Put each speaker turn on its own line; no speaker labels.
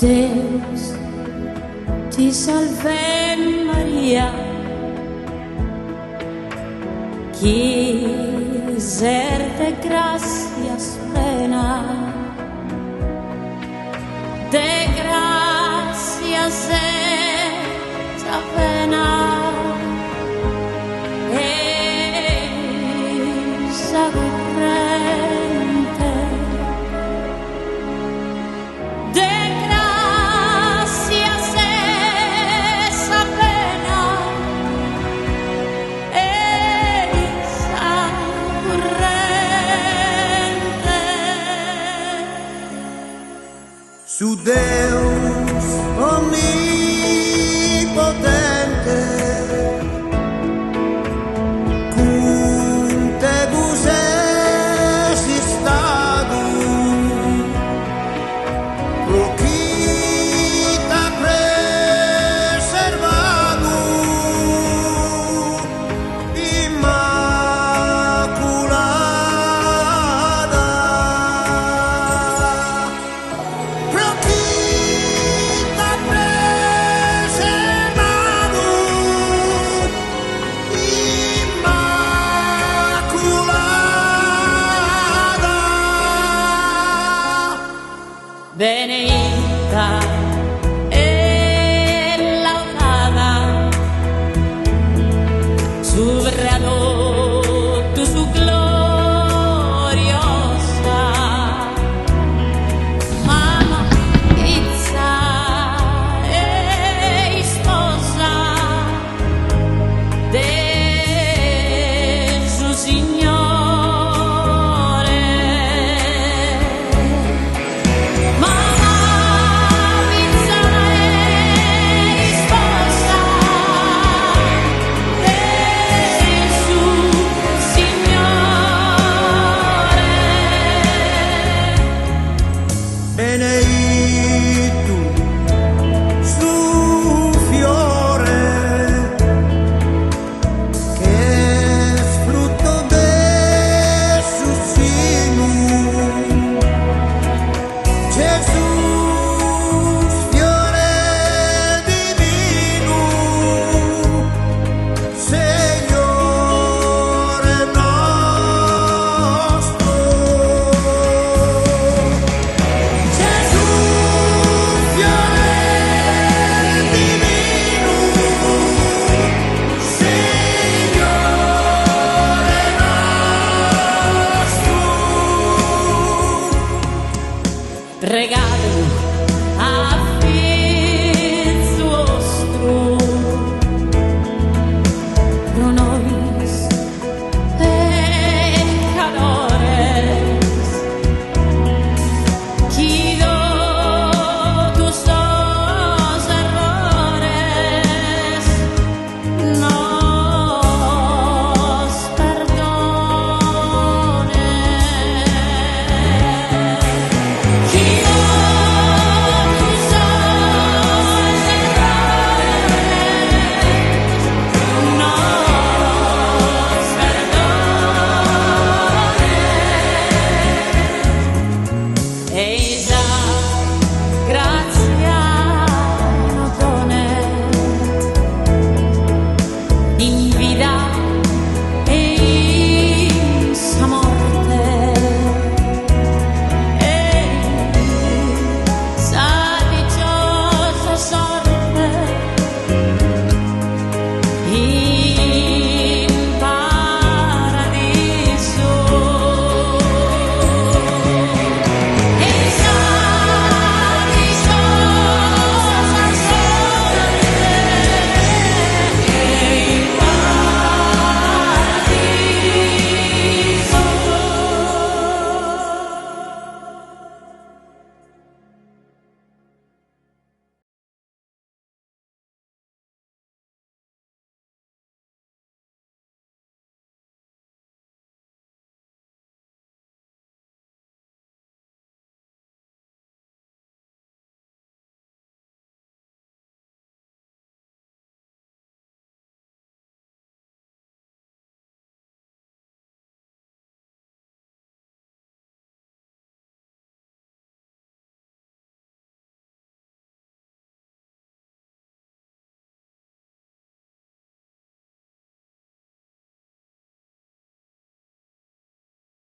Deus te salve Maria, que ser de gracias plena, de gracias esta pena, esa corriente, de gracias esa pena, esa corriente.
Su Deus onnipotente, cum tebus existadum, procita preservadum, immaculada. Procita preservadum, immaculada.
Benedicta e laudada sovrano tu su gloriosa mamma pizza e sposa de su Signore. Mamma pizza e sposa de su Signore.
Benedictum su fiore, che es frutto de su sinum, Jesus fiore divinum, Signore nostro. Gesù fiore divinum, Signore nostro.
Regalo a